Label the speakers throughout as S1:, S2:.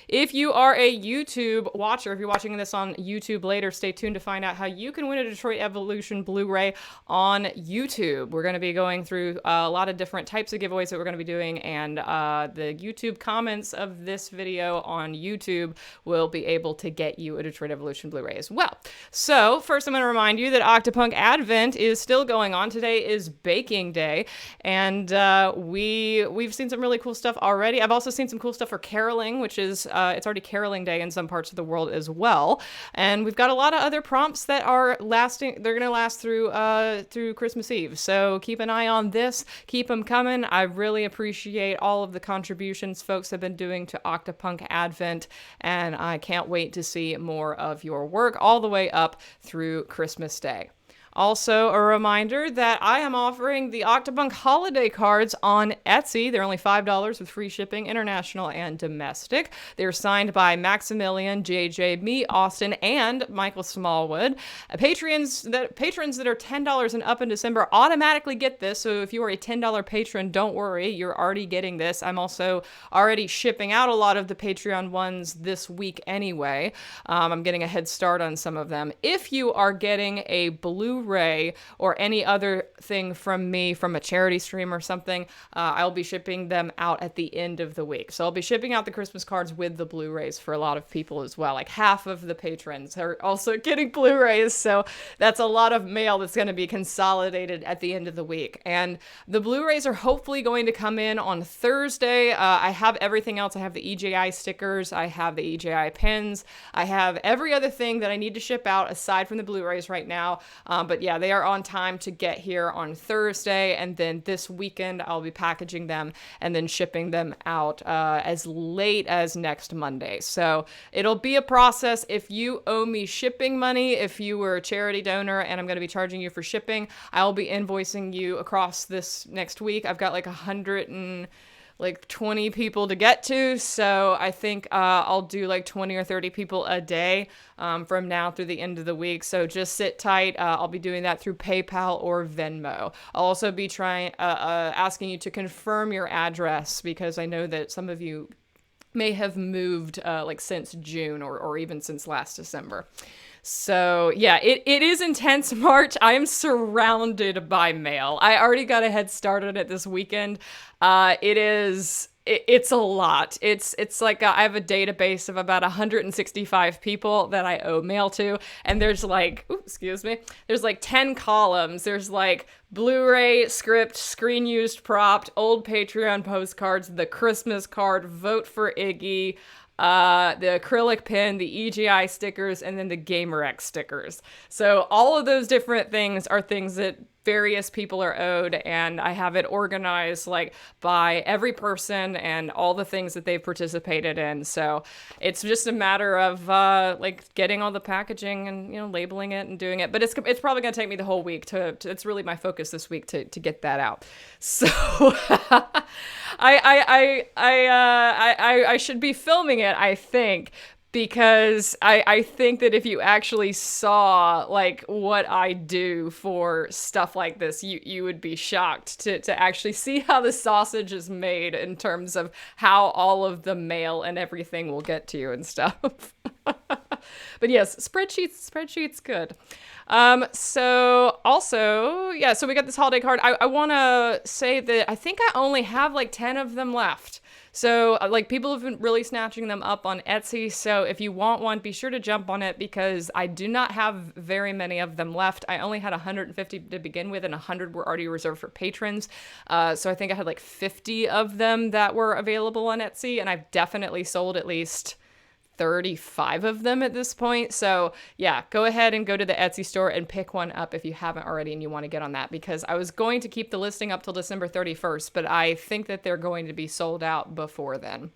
S1: If you are a YouTube watcher, if you're watching this on YouTube later, stay tuned to find out how you can win a Detroit Evolution Blu-ray on YouTube. We're going to be going through a lot of different types of giveaways that we're going to be doing, and the YouTube comments of this video on YouTube will be able to get you a Detroit Evolution Blu-ray as well. So first I'm going to remind you that Octopunk Advent is still going on. Today is baking day, and we've seen some really cool stuff already. I've also seen some cool stuff for caroling, which is it's already caroling day in some parts of the world as well. And we've got a lot of other prompts that are lasting. They're going to last through Christmas Eve. So keep an eye on this. Keep them coming. I really appreciate all of the contributions folks have been doing to Octopunk Advent, and I can't wait to see more of your work all the way up through Christmas Day. Also, a reminder that I am offering the Octopunk holiday cards on Etsy. They're only $5 with free shipping, international and domestic. They're signed by Maximilian, JJ, me, Austin, and Michael Smallwood. Patrons that are $10 and up in December automatically get this. So if you are a $10 patron, don't worry, you're already getting this. I'm also already shipping out a lot of the Patreon ones this week anyway. I'm getting a head start on some of them. If you are getting a Blu-ray or any other thing from me from a charity stream or something, I'll be shipping them out at the end of the week. So I'll be shipping out the Christmas cards with the Blu-rays for a lot of people as well. Like half of the patrons are also getting Blu-rays, so that's a lot of mail that's going to be consolidated at the end of the week. And the Blu-rays are hopefully going to come in on Thursday. I have everything else. I have the EJI stickers, I have the EJI pins, I have every other thing that I need to ship out aside from the Blu-rays right now. But yeah, they are on time to get here on Thursday, and then this weekend I'll be packaging them and then shipping them out as late as next Monday. So it'll be a process. If you owe me shipping money, if you were a charity donor and I'm going to be charging you for shipping, I'll be invoicing you across this next week. I've got like 20 people to get to, so I think I'll do like 20 or 30 people a day from now through the end of the week. So just sit tight. I'll be doing that through PayPal or Venmo. I'll also be asking you to confirm your address, because I know that some of you may have moved like since June or even since last December. So yeah, it is intense March. I am surrounded by mail. I already got a head start on it this weekend. It's a lot. It's like I have a database of about 165 people that I owe mail to, and there's like, there's like 10 columns. There's like Blu-ray, script, screen used, propped, old Patreon postcards, the Christmas card, vote for Iggy, the acrylic pen, the EGI stickers, and then the GamerX stickers. So all of those different things are things that various people are owed, and I have it organized like by every person and all the things that they've participated in. So it's just a matter of like getting all the packaging and labeling it and doing it. But it's probably gonna take me the whole week to it's really my focus this week to get that out. So I should be filming it, I think, because I think that if you actually saw like what I do for stuff like this, you would be shocked to actually see how the sausage is made in terms of how all of the mail and everything will get to you and stuff. But yes, spreadsheets good. So also, yeah, so we got this holiday card. I want to say that I think I only have like 10 of them left. So like people have been really snatching them up on Etsy. So if you want one, be sure to jump on it, because I do not have very many of them left. I only had 150 to begin with, and 100 were already reserved for patrons. So I think I had like 50 of them that were available on Etsy, and I've definitely sold at least 35 of them at this point. So yeah, go ahead and go to the Etsy store and pick one up if you haven't already and you want to get on that, because I was going to keep the listing up till December 31st, but I think that they're going to be sold out before then.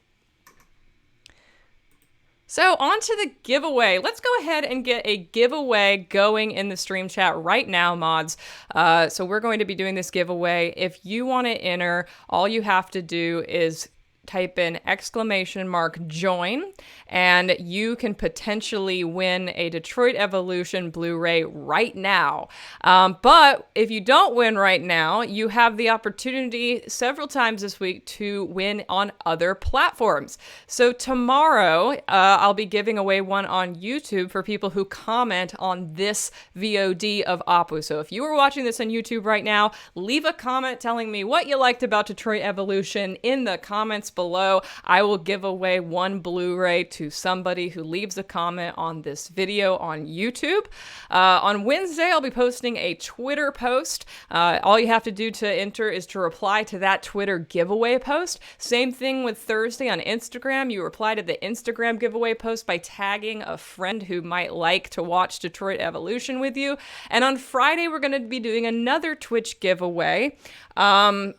S1: So on to the giveaway. Let's go ahead and get a giveaway going in the stream chat right now, mods. So we're going to be doing this giveaway. If you want to enter, all you have to do is type in !join, and you can potentially win a Detroit Evolution Blu-ray right now. But if you don't win right now, you have the opportunity several times this week to win on other platforms. So tomorrow, I'll be giving away one on YouTube for people who comment on this VOD of Apu. So if you are watching this on YouTube right now, leave a comment telling me what you liked about Detroit Evolution in the comments below. I will give away one Blu-ray to somebody who leaves a comment on this video on YouTube. On Wednesday, I'll be posting a Twitter post. All you have to do to enter is to reply to that Twitter giveaway post. Same thing with Thursday on Instagram. You reply to the Instagram giveaway post by tagging a friend who might like to watch Detroit Evolution with you. And on Friday, we're going to be doing another Twitch giveaway on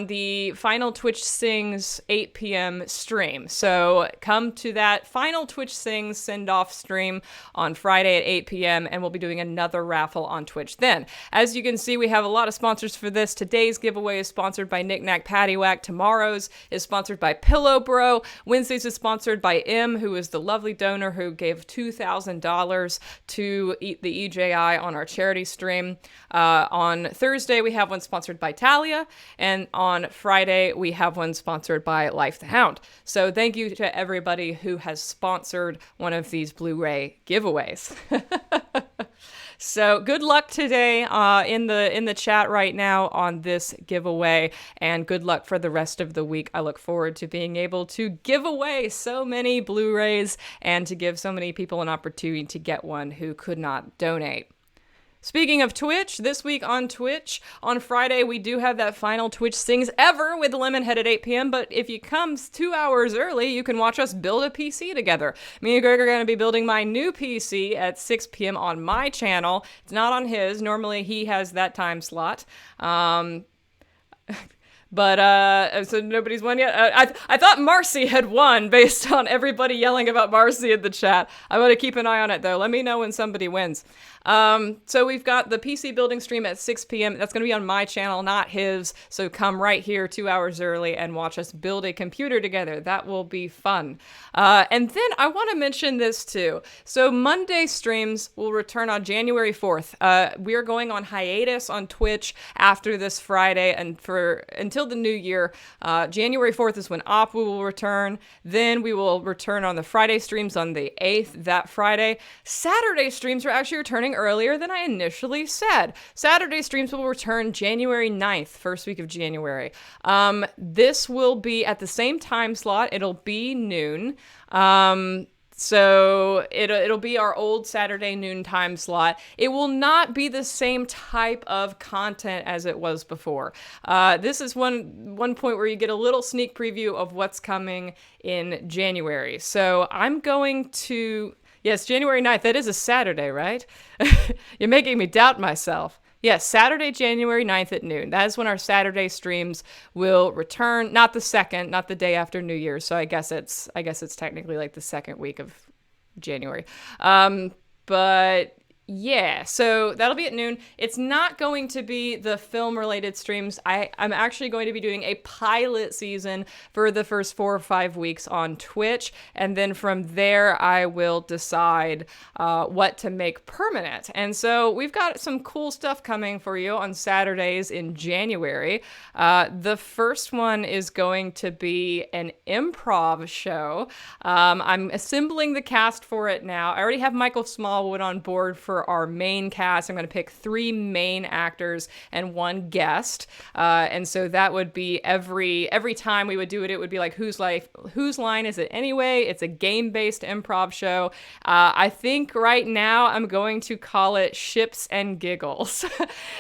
S1: the final Twitch Sings 8 p.m. stream. So come to that final Twitch Sings send-off stream on Friday at 8 p.m. and we'll be doing another raffle on Twitch then. As you can see, we have a lot of sponsors for this. Today's giveaway is sponsored by Knick Knack Paddywhack. Tomorrow's is sponsored by Pillow Bro. Wednesday's is sponsored by M, who is the lovely donor who gave $2,000 to the EJI on our charity stream. On Thursday, we have one sponsored by Talia, and on Friday, we have one sponsored by Life the Hound. So thank you to everybody who has sponsored one of these Blu-ray giveaways. So good luck today in the chat right now on this giveaway, and good luck for the rest of the week. I look forward to being able to give away so many Blu-rays and to give so many people an opportunity to get one who could not donate. Speaking of Twitch, this week on Twitch, on Friday, we do have that final Twitch Sings ever with Lemonhead at 8 p.m., but if you come 2 hours early, you can watch us build a PC together. Me and Greg are going to be building my new PC at 6 p.m. on my channel. It's not on his. Normally, he has that time slot. But, so nobody's won yet? I thought Marcy had won based on everybody yelling about Marcy in the chat. I'm going to keep an eye on it, though. Let me know when somebody wins. So we've got the PC building stream at 6 p.m. That's going to be on my channel, not his. So come right here 2 hours early and watch us build a computer together. That will be fun. And then I want to mention this too. So Monday streams will return on January 4th. We are going on hiatus on Twitch after this Friday and until the new year. January 4th is when Apu will return. Then we will return on the Friday streams on the 8th, that Friday. Saturday streams are actually returning earlier than I initially said. Saturday streams will return January 9th, first week of January. This will be at the same time slot. It'll be noon. So it'll be our old Saturday noon time slot. It will not be the same type of content as it was before. This is one point where you get a little sneak preview of what's coming in January. So I'm going to... Yes, January 9th. That is a Saturday, right? You're making me doubt myself. Yes, Saturday, January 9th at noon. That is when our Saturday streams will return. Not the second, not the day after New Year's. So I guess it's technically like the second week of January. But yeah, so that'll be at noon. It's not going to be the film-related streams. I'm actually going to be doing a pilot season for the first 4 or 5 weeks on Twitch, and then from there I will decide what to make permanent. And so we've got some cool stuff coming for you on Saturdays in January. The first one is going to be an improv show. I'm assembling the cast for it now. I already have Michael Smallwood on board for our main cast. I'm going to pick 3 main actors and 1 guest. And so that would be every time we would do it, it would be like, whose line is it anyway? It's a game-based improv show. I think right now I'm going to call it Ships and Giggles.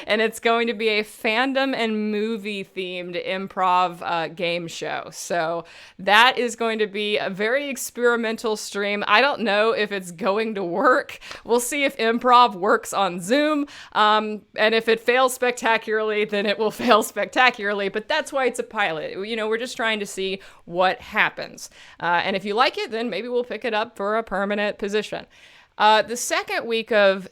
S1: And it's going to be a fandom and movie themed improv game show. So that is going to be a very experimental stream. I don't know if it's going to work. We'll see if improv works on Zoom. And if it fails spectacularly, then it will fail spectacularly. But that's why it's a pilot. You know, we're just trying to see what happens. And if you like it, then maybe we'll pick it up for a permanent position. The second week of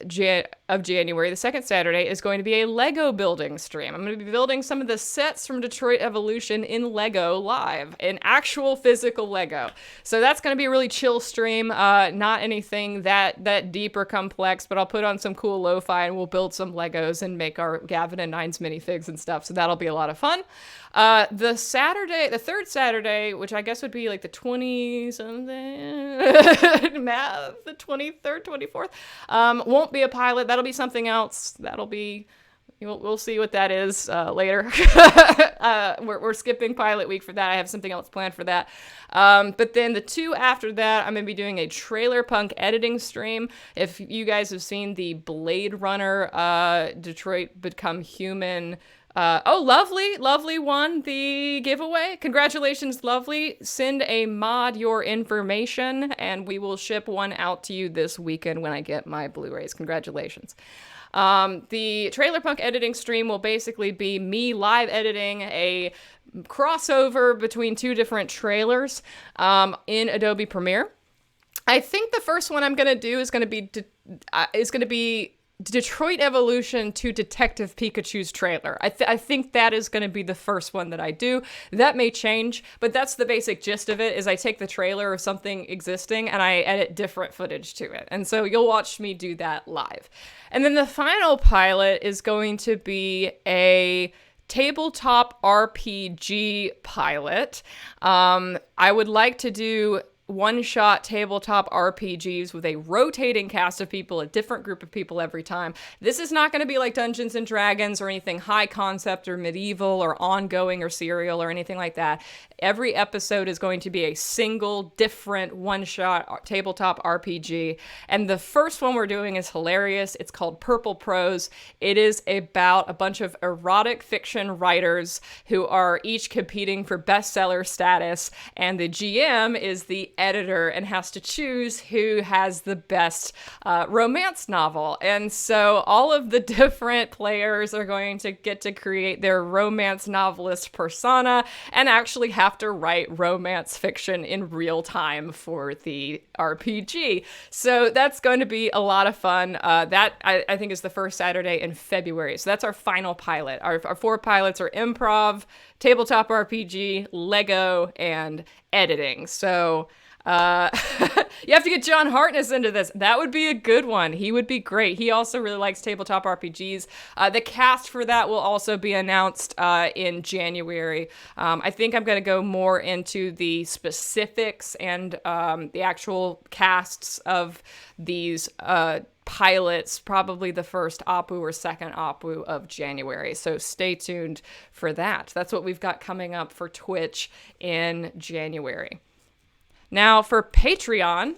S1: of January, the second Saturday, is going to be a Lego building stream. I'm going to be building some of the sets from Detroit Evolution in Lego live, in actual physical Lego. So that's going to be a really chill stream, not anything that deep or complex, but I'll put on some cool lo-fi and we'll build some Legos and make our Gavin and Nines minifigs and stuff. So that'll be a lot of fun. The third Saturday, which I guess would be like the 20-something, math, the 23rd, 24th, won't be a pilot. That'll be something else. That'll be, we'll see what that is later. We're skipping pilot week for that. I have something else planned for that. But then the 2 after that, I'm going to be doing a Trailer Punk editing stream. If you guys have seen the Blade Runner Detroit Become Human lovely won the giveaway. Congratulations, Lovely. Send a mod your information and we will ship one out to you this weekend when I get my Blu-rays. Congratulations. The Trailer Punk editing stream will basically be me live editing a crossover between 2 different trailers in Adobe Premiere. I think the first one I'm going to do is going to be Detroit Evolution to Detective Pikachu's trailer. I think that is going to be the first one that I do. That may change, but that's the basic gist of it, is I take the trailer of something existing and I edit different footage to it. And so you'll watch me do that live. And then the final pilot is going to be a tabletop RPG pilot. I would like to do one-shot tabletop RPGs with a rotating cast of people, a different group of people every time. This is not going to be like Dungeons and Dragons or anything high concept or medieval or ongoing or serial or anything like that. Every episode is going to be a single, different, one-shot tabletop RPG. And the first one we're doing is hilarious. It's called Purple Prose. It is about a bunch of erotic fiction writers who are each competing for bestseller status, and the GM is the editor and has to choose who has the best romance novel. And so all of the different players are going to get to create their romance novelist persona and actually have to write romance fiction in real time for the RPG. So that's going to be a lot of fun. That I think is the first Saturday in February. So that's our final pilot. Our 4 pilots are improv, tabletop RPG, Lego, and editing. So you have to get John Hartness into this. That would be a good one. He would be great. He also really likes tabletop RPGs. The cast for that will also be announced in January. I think I'm going to go more into the specifics and the actual casts of these pilots, probably the first OPU or second OPU of January. So stay tuned for that. That's what we've got coming up for Twitch in January. Now, for Patreon,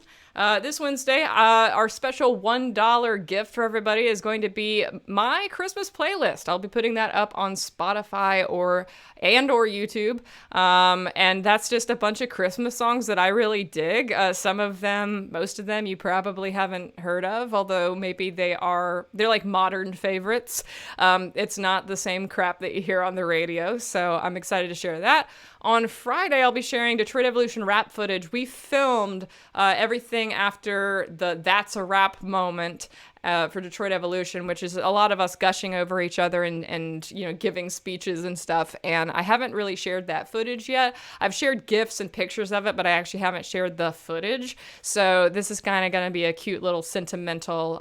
S1: this Wednesday, our special $1 gift for everybody is going to be my Christmas playlist. I'll be putting that up on Spotify or YouTube. And that's just a bunch of Christmas songs that I really dig. Some of them, most of them, you probably haven't heard of, although maybe they're like modern favorites. It's not the same crap that you hear on the radio. So I'm excited to share that. On Friday, I'll be sharing Detroit Evolution rap footage. We filmed everything after the That's a Rap moment for Detroit Evolution, which is a lot of us gushing over each other and giving speeches and stuff. And I haven't really shared that footage yet. I've shared GIFs and pictures of it, but I actually haven't shared the footage. So this is kind of going to be a cute little sentimental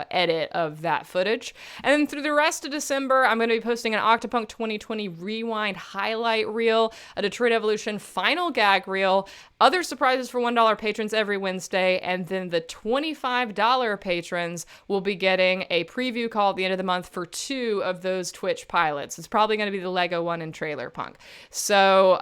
S1: edit of that footage. And then through the rest of December, I'm going to be posting an Octopunk 2020 Rewind highlight reel, a Detroit Evolution final gag reel, other surprises for $1 patrons every Wednesday, and then the $25 patrons will be getting a preview call at the end of the month for 2 of those Twitch pilots. It's probably going to be the Lego one and Trailer Punk. So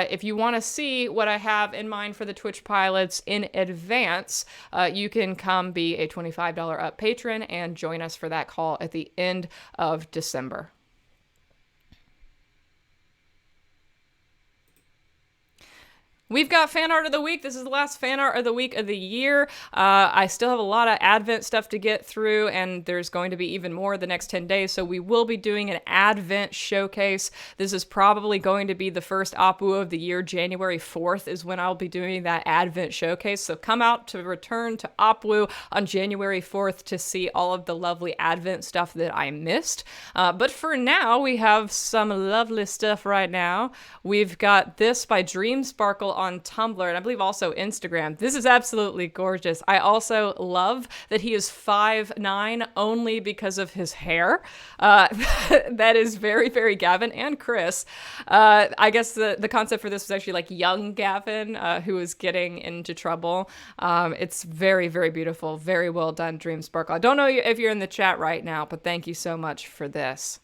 S1: if you want to see what I have in mind for the Twitch pilots in advance, you can come be a $25 up patron and join us for that call at the end of December. We've got fan art of the week. This is the last fan art of the week of the year. I still have a lot of Advent stuff to get through, and there's going to be even more the next 10 days. So we will be doing an Advent showcase. This is probably going to be the first Apu of the year. January 4th is when I'll be doing that Advent showcase. So come out to return to Apu on January 4th to see all of the lovely Advent stuff that I missed. But for now, we have some lovely stuff right now. We've got this by Dream Sparkle on Tumblr, and I believe also Instagram. This is absolutely gorgeous. I also love that he is 5'9" only because of his hair. That is very, very Gavin and Chris. I guess the concept for this was actually like young Gavin, who is getting into trouble. It's very, very beautiful. Very well done, Dream Sparkle. I don't know if you're in the chat right now, but thank you so much for this.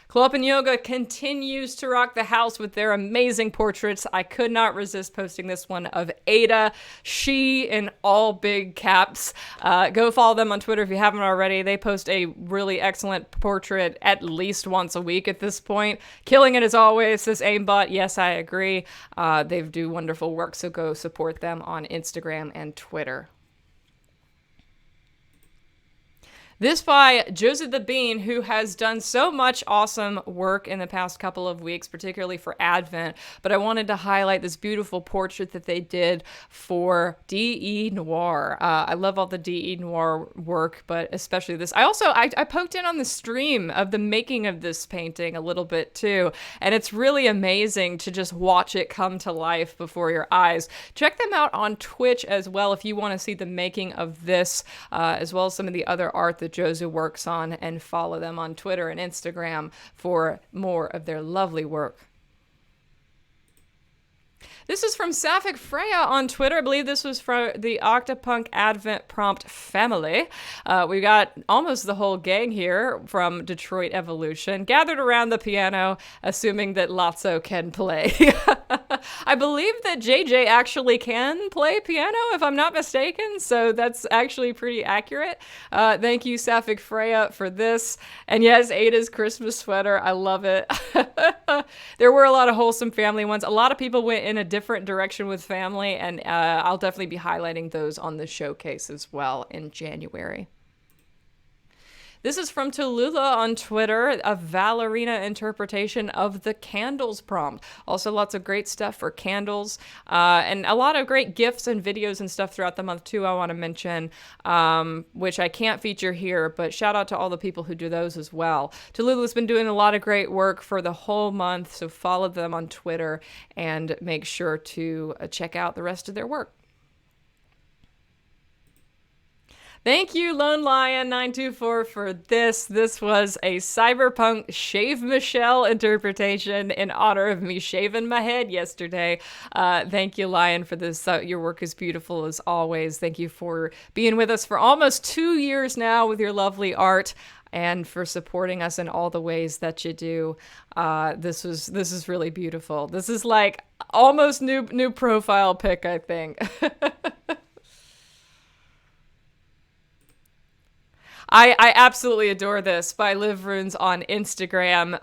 S1: Glow Up in Yoga continues to rock the house with their amazing portraits. I could not resist posting this one of Ada, she in all big caps. Go follow them on Twitter if you haven't already. They post a really excellent portrait at least once a week at this point. Killing it as always, says Aimbot. Yes, I agree. They do wonderful work, so go support them on Instagram and Twitter. This by Josie the Bean, who has done so much awesome work in the past couple of weeks, particularly for Advent. But I wanted to highlight this beautiful portrait that they did for D.E. Noir. I love all the D.E. Noir work, but especially this. I poked in on the stream of the making of this painting a little bit too, and it's really amazing to just watch it come to life before your eyes. Check them out on Twitch as well if you want to see the making of this, as well as some of the other art that Josu works on, and follow them on Twitter and Instagram for more of their lovely work. This is from Sapphic Freya on Twitter. I believe this was from the Octopunk Advent Prompt family. We got almost the whole gang here from Detroit Evolution, gathered around the piano, assuming that Lotso can play. I believe that JJ actually can play piano, if I'm not mistaken, so that's actually pretty accurate. Thank you, Sapphic Freya, for this. And yes, Ada's Christmas sweater. I love it. There were a lot of wholesome family ones. A lot of people went in a different direction with family, and I'll definitely be highlighting those on the showcase as well in January. This is from Tallulah on Twitter, a Valerina interpretation of the candles prompt. Also lots of great stuff for candles, and a lot of great GIFs and videos and stuff throughout the month too, I want to mention, which I can't feature here, but shout out to all the people who do those as well. Tallulah's been doing a lot of great work for the whole month, so follow them on Twitter and make sure to check out the rest of their work. Thank you, Lone Lion 924 for this. This was a Cyberpunk Shave Michelle interpretation in honor of me shaving my head yesterday. Thank you, Lion, for this. Your work is beautiful as always. Thank you for being with us for almost 2 years now with your lovely art, and for supporting us in all the ways that you do. This is really beautiful. This is like almost new profile pic, I think. I absolutely adore this by Liv Runes on Instagram,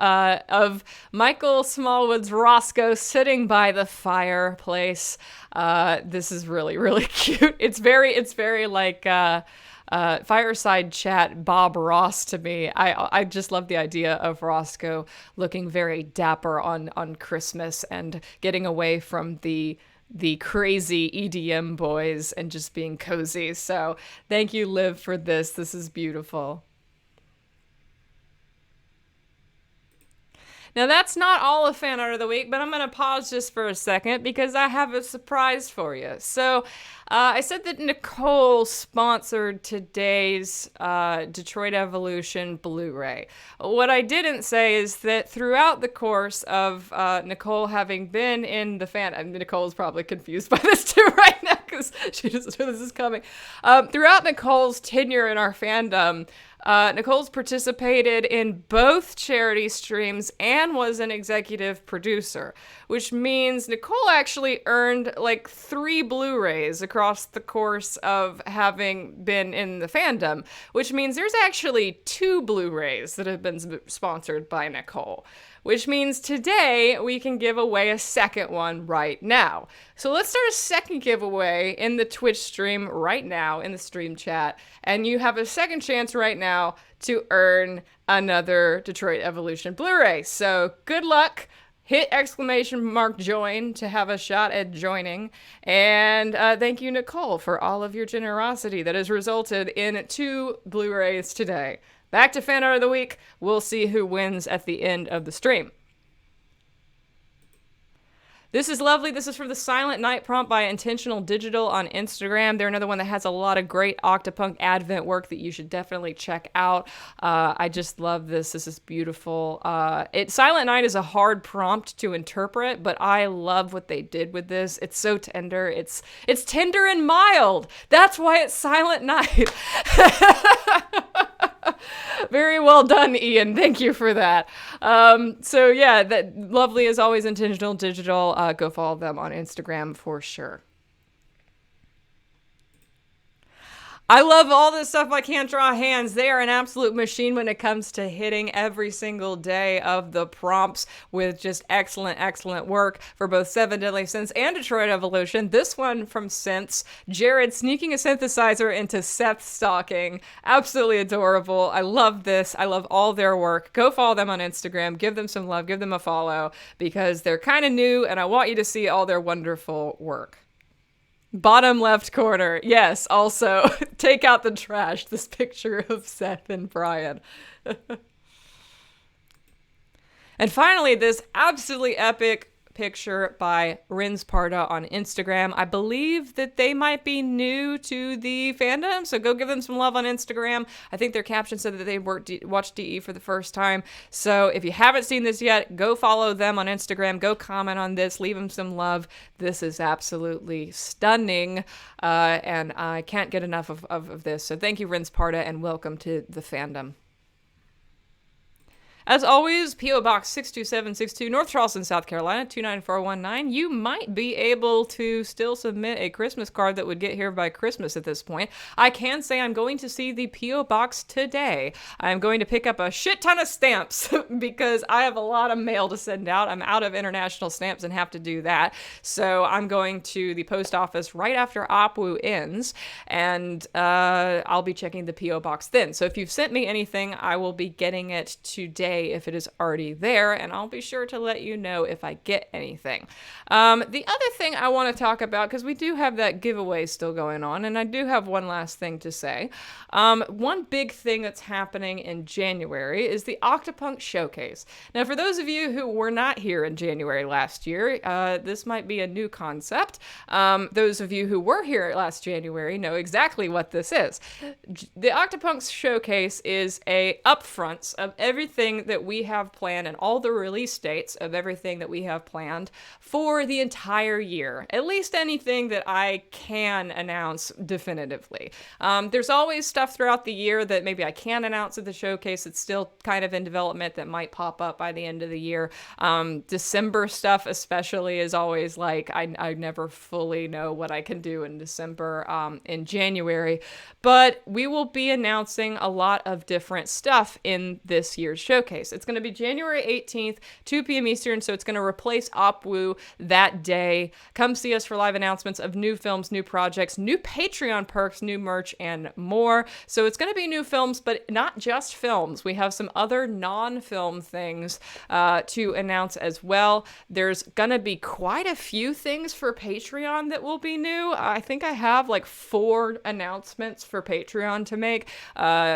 S1: of Michael Smallwood's Roscoe sitting by the fireplace. This is really, really cute. It's very like fireside chat Bob Ross to me. I just love the idea of Roscoe looking very dapper on Christmas and getting away from the crazy EDM boys and just being cozy. So thank you, Liv, for this. This is beautiful. Now, that's not all of Fan Art of the Week, but I'm going to pause just for a second because I have a surprise for you. So, I said that Nicole sponsored today's Detroit Evolution Blu-ray. What I didn't say is that throughout the course of Nicole having been in the Nicole's probably confused by this too right now because she doesn't know this is coming. Throughout Nicole's tenure in our fandom, Nicole's participated in both charity streams and was an executive producer, which means Nicole actually earned like 3 Blu-rays across the course of having been in the fandom, which means there's actually 2 Blu-rays that have been sponsored by Nicole. Which means today we can give away a second one right now. So let's start a second giveaway in the Twitch stream right now in the stream chat. And you have a second chance right now to earn another Detroit Evolution Blu-ray. So good luck. Hit !join to have a shot at joining. And thank you, Nicole, for all of your generosity that has resulted in 2 Blu-rays today. Back to Fan Art of the Week. We'll see who wins at the end of the stream. This is lovely. This is for the Silent Night prompt by Intentional Digital on Instagram. They're another one that has a lot of great Octopunk Advent work that you should definitely check out. I just love this. This is beautiful. Silent Night is a hard prompt to interpret, but I love what they did with this. It's so tender. It's tender and mild. That's why it's Silent Night. Very well done, Ian. Thank you for that. So yeah, that lovely as always, Intentional Digital. Go follow them on Instagram for sure. I love all this stuff. I Can't Draw Hands. They are an absolute machine when it comes to hitting every single day of the prompts with just excellent, excellent work for both 7 Deadly Sins and Detroit Evolution. This one from Synths. Jared sneaking a synthesizer into Seth's stocking. Absolutely adorable. I love this. I love all their work. Go follow them on Instagram. Give them some love. Give them a follow because they're kind of new and I want you to see all their wonderful work. Bottom left corner. Yes, also, take out the trash. This picture of Seth and Brian. And finally, this absolutely epic picture by Rins Parda on Instagram. I believe that they might be new to the fandom, so go give them some love on Instagram. I think their caption said that they watched DE for the first time. So if you haven't seen this yet, go follow them on Instagram. Go comment on this. Leave them some love. This is absolutely stunning, and I can't get enough of this. So thank you, Rins Parda, and welcome to the fandom. As always, P.O. Box 62762, North Charleston, South Carolina, 29419. You might be able to still submit a Christmas card that would get here by Christmas at this point. I can say I'm going to see the P.O. Box today. I'm going to pick up a shit ton of stamps because I have a lot of mail to send out. I'm out of international stamps and have to do that. So I'm going to the post office right after OPWU ends, and I'll be checking the P.O. Box then. So if you've sent me anything, I will be getting it today if it is already there, and I'll be sure to let you know if I get anything. The other thing I want to talk about, because we do have that giveaway still going on, and I do have one last thing to say. One big thing that's happening in January is the Octopunk Showcase. Now, for those of you who were not here in January last year, this might be a new concept. Those of you who were here last January know exactly what this is. The Octopunk Showcase is a upfronts of everything that we have planned and all the release dates of everything that we have planned for the entire year. At least anything that I can announce definitively. There's always stuff throughout the year that maybe I can't announce at the showcase. It's still kind of in development that might pop up by the end of the year. December stuff especially is always like, I never fully know what I can do in December, in January. But we will be announcing a lot of different stuff in this year's showcase. It's going to be January 18th, 2 p.m. Eastern, so it's going to replace OPWU that day. Come see us for live announcements of new films, new projects, new Patreon perks, new merch, and more. So it's going to be new films, but not just films. We have some other non-film things to announce as well. There's going to be quite a few things for Patreon that will be new. I think I have like 4 announcements for Patreon to make.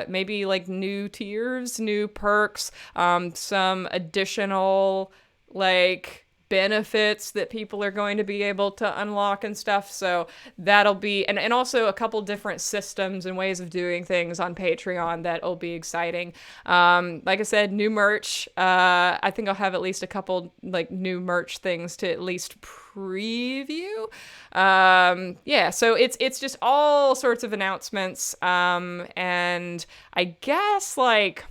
S1: Maybe like new tiers, new perks, some additional like benefits that people are going to be able to unlock and stuff. So that'll be, and also a couple different systems and ways of doing things on Patreon that'll be exciting. Like I said, new merch. I think I'll have at least a couple like new merch things to at least preview. Yeah, so it's just all sorts of announcements. And I guess like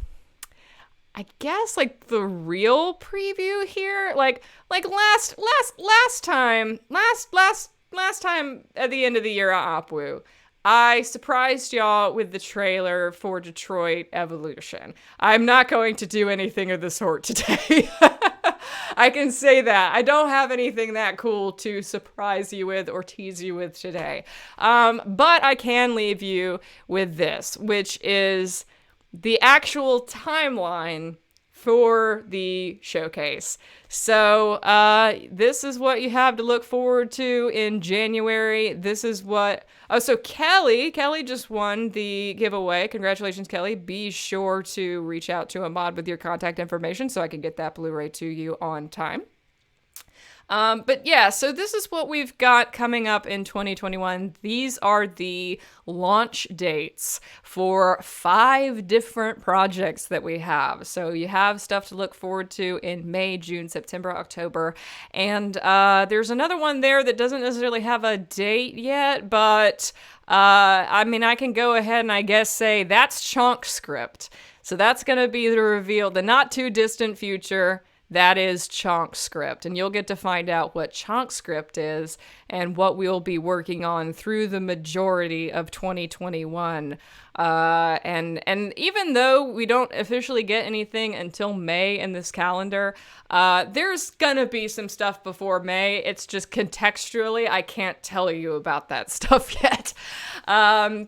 S1: the real preview here, like last time at the end of the year at Opwu, I surprised y'all with the trailer for Detroit Evolution. I'm not going to do anything of the sort today. I can say that. I don't have anything that cool to surprise you with or tease you with today. But I can leave you with this, which is the actual timeline for the showcase. So this is what you have to look forward to in January. This is what... Oh, so Kelly just won the giveaway. Congratulations, Kelly. Be sure to reach out to Ahmad with your contact information so I can get that Blu-ray to you on time. But yeah, so this is what we've got coming up in 2021. These are the launch dates for 5 different projects that we have. So you have stuff to look forward to in May, June, September, October. And there's another one there that doesn't necessarily have a date yet, but I mean, I can go ahead and I guess say that's Chunk Script. So that's going to be the reveal, the not too distant future. That is Chunk Script, and you'll get to find out what Chunk Script is and what we'll be working on through the majority of 2021. And even though we don't officially get anything until May in this calendar, there's gonna be some stuff before May. It's just contextually, I can't tell you about that stuff yet.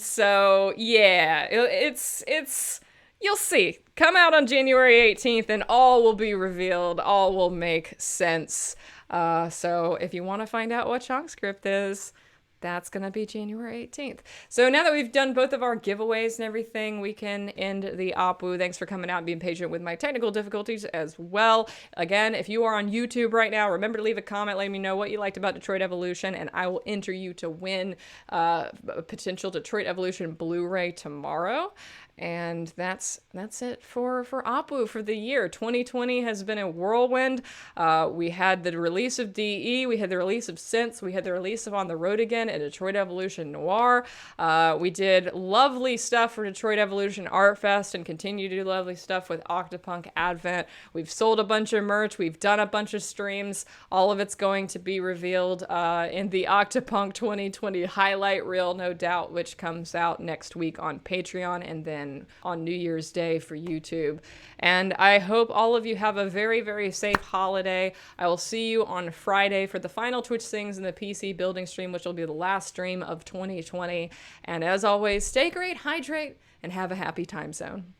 S1: So yeah, it's you'll see. Come out on January 18th and all will be revealed. All will make sense. So if you want to find out what Chunk Script is, that's going to be January 18th. So now that we've done both of our giveaways and everything, we can end the Opwu. Thanks for coming out and being patient with my technical difficulties as well. Again, if you are on YouTube right now, remember to leave a comment letting me know what you liked about Detroit Evolution, and I will enter you to win a potential Detroit Evolution Blu-ray tomorrow. And that's it for Opwu for the year. 2020 has been a whirlwind. We had the release of DE, we had the release of Sense, we had the release of On the Road Again and Detroit Evolution Noir. We did lovely stuff for Detroit Evolution Art Fest and continue to do lovely stuff with Octopunk Advent. We've sold a bunch of merch, we've done a bunch of streams. All of it's going to be revealed in the Octopunk 2020 highlight reel, no doubt, which comes out next week on Patreon and then on New Year's Day for YouTube. And I hope all of you have a very, very safe holiday. I will see you on Friday for the final Twitch Things in the PC building stream, which will be the last stream of 2020. And as always, stay great, hydrate, and have a happy time zone.